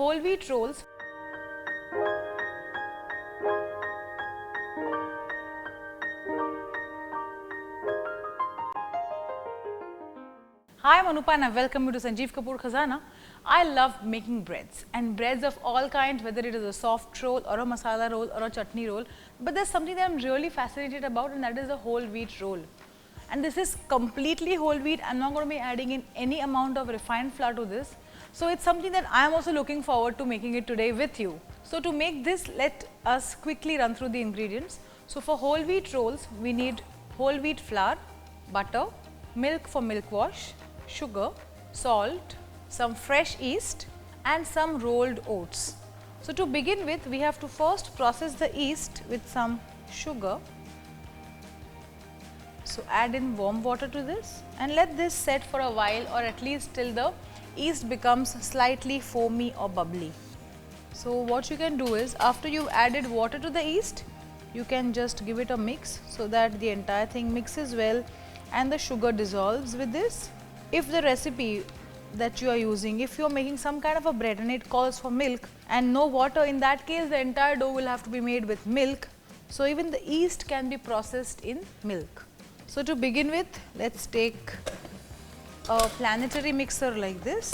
whole wheat rolls. Hi, I'm Anupa and I welcome you to Sanjeev Kapoor Khazana. I love making breads, and breads of all kinds, whether it is a soft roll or a masala roll or a chutney roll. But there's something that I'm really fascinated about, and that is a whole wheat roll. And this is completely whole wheat. I'm not going to be adding in any amount of refined flour to this. So it's something that I am also looking forward to making it today with you. So to make this, let us quickly run through the ingredients. So for whole wheat rolls, we need whole wheat flour, butter, milk for milk wash, sugar, salt, some fresh yeast and some rolled oats. So to begin with, we have to first process the yeast with some sugar. So add in warm water to this and let this set for a while, or at least till the yeast becomes slightly foamy or bubbly. So what you can do is, after you've added water to the yeast, you can just give it a mix so that the entire thing mixes well and the sugar dissolves with this. If the recipe that you are using, if you are making some kind of a bread and it calls for milk and no water, in that case the entire dough will have to be made with milk. So even the yeast can be processed in milk. So to begin with, let's take a planetary mixer like this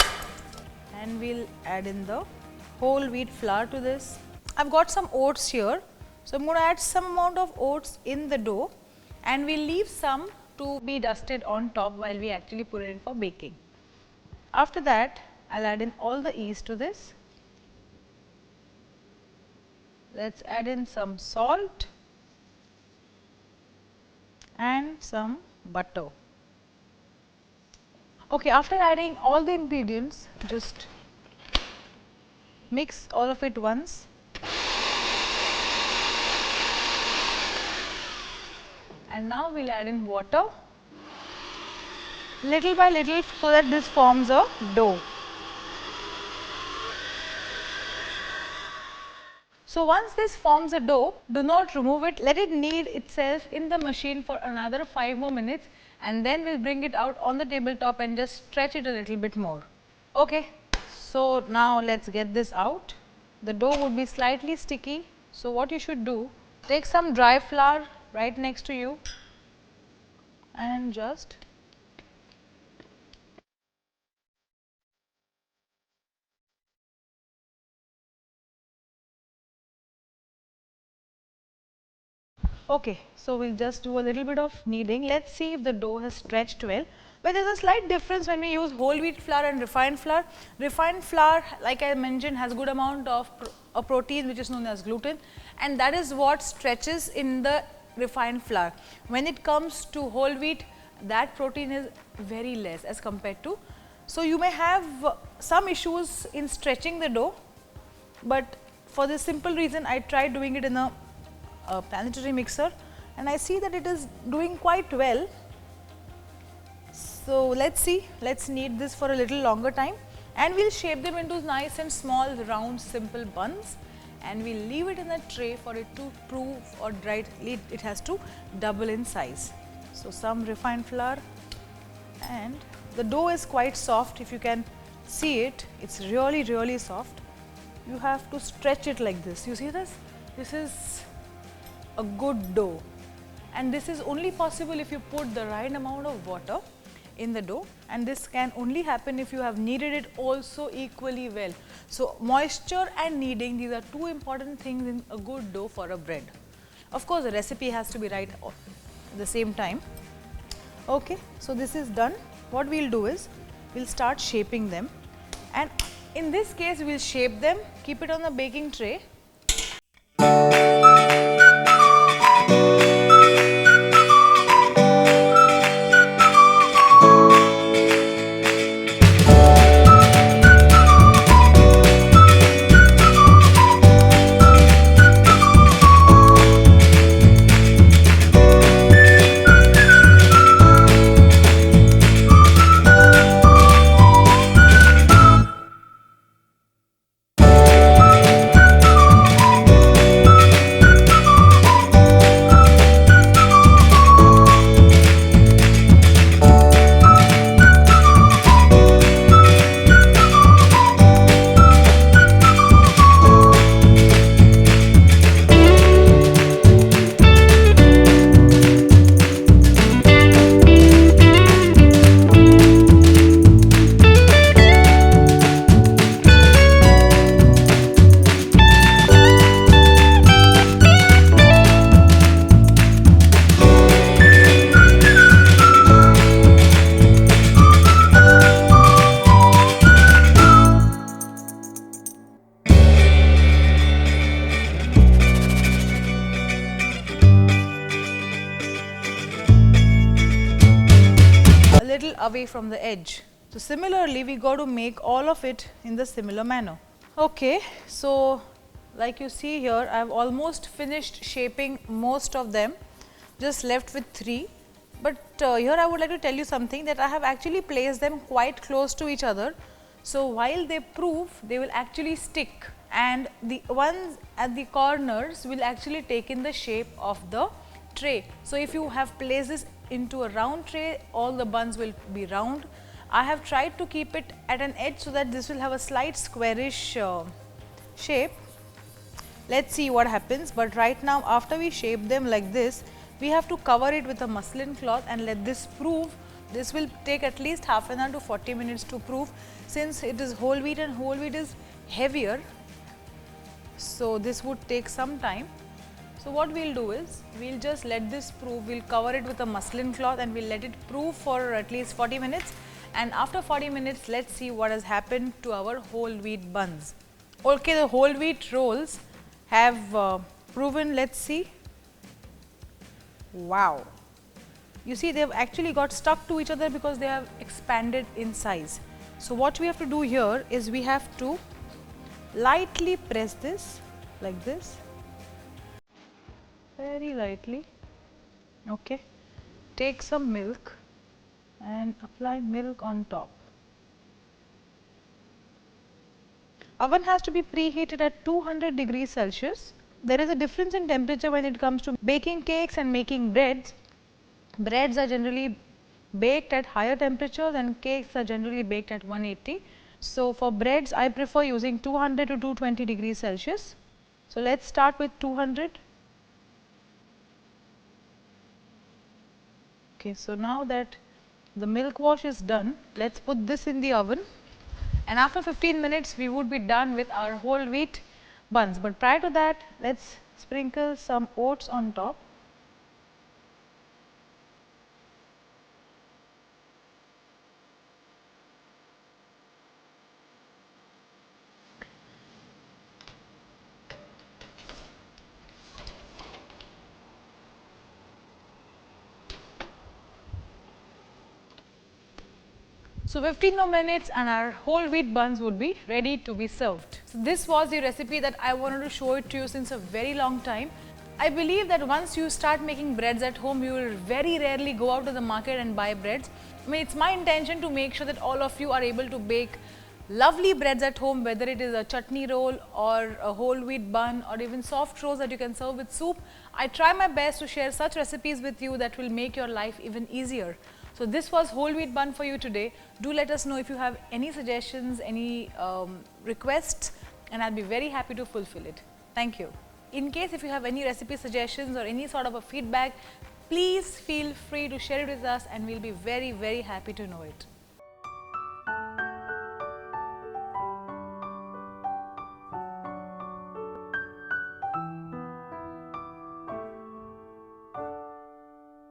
and we'll add in the whole wheat flour to this. I've got some oats here, so I'm going to add some amount of oats in the dough and we'll leave some to be dusted on top while we actually put it in for baking. After that, I'll add in all the yeast to this. Let's add in some salt and some butter. Okay, after adding all the ingredients, just mix all of it once. And now we'll add in water, little by little, so that this forms a dough. So once this forms a dough, do not remove it, let it knead itself in the machine for another 5 more minutes and then we'll bring it out on the tabletop and just stretch it a little bit more. Okay, so now let's get this out. The dough would be slightly sticky, so what you should do, take some dry flour right next to you and just okay, so we'll just do a little bit of kneading. Let's see if the dough has stretched well. But there's a slight difference when we use whole wheat flour and refined flour. Refined flour, like I mentioned, has good amount of a protein which is known as gluten, and that is what stretches in the refined flour. When it comes to whole wheat, that protein is very less as compared to. So you may have some issues in stretching the dough, but for this simple reason, I tried doing it in a planetary mixer and I see that it is doing quite well. So let's see, let's knead this for a little longer time and we'll shape them into nice and small round simple buns and we'll leave it in a tray for it to prove, or it has to double in size. So some refined flour, and the dough is quite soft. If you can see it, it's really soft. You have to stretch it like this. You see this? This is a good dough, and this is only possible if you put the right amount of water in the dough, and this can only happen if you have kneaded it also equally well. So moisture and kneading, these are two important things in a good dough for a bread. Of course, the recipe has to be right at the same time. Okay, so this is done. What we'll do is, we'll start shaping them, and in this case we'll shape them, keep it on the baking tray. away from the edge. So, similarly we got to make all of it in the similar manner. Okay, so like you see here, I have almost finished shaping most of them, just left with 3. But here I would like to tell you something, that I have actually placed them quite close to each other. So, while they proof, they will actually stick, and the ones at the corners will actually take in the shape of the tray. So, if you have placed this into a round tray, all the buns will be round. I have tried to keep it at an edge so that this will have a slight squarish shape. Let us see what happens, but right now after we shape them like this, we have to cover it with a muslin cloth and let this proof. This will take at least half an hour to 40 minutes to proof, since it is whole wheat and whole wheat is heavier. So, this would take some time. So, what we will do is, we will just let this proof, we will cover it with a muslin cloth and we will let it proof for at least 40 minutes, and after 40 minutes let us see what has happened to our whole wheat buns. Okay, the whole wheat rolls have proven, let us see. Wow! You see, they have actually got stuck to each other because they have expanded in size. So, what we have to do here is, we have to lightly press this like this, very lightly. Okay. Take some milk and apply milk on top. Oven has to be preheated at 200 degrees Celsius. There is a difference in temperature when it comes to baking cakes and making breads. Breads are generally baked at higher temperatures and cakes are generally baked at 180. So, for breads I prefer using 200 to 220 degrees Celsius. So, let us start with 200. Okay, so now that the milk wash is done, let us put this in the oven, and after 15 minutes we would be done with our whole wheat buns. But prior to that, let us sprinkle some oats on top. So, 15 more minutes and our whole wheat buns would be ready to be served. So, this was the recipe that I wanted to show it to you since a very long time. I believe that once you start making breads at home, you will very rarely go out to the market and buy breads. I mean, it's my intention to make sure that all of you are able to bake lovely breads at home, whether it is a chutney roll or a whole wheat bun or even soft rolls that you can serve with soup. I try my best to share such recipes with you that will make your life even easier. So, this was whole wheat bun for you today. Do let us know if you have any suggestions, any requests, and I'll be very happy to fulfill it. Thank you. In case if you have any recipe suggestions or any sort of a feedback, please feel free to share it with us and we'll be very, very happy to know it.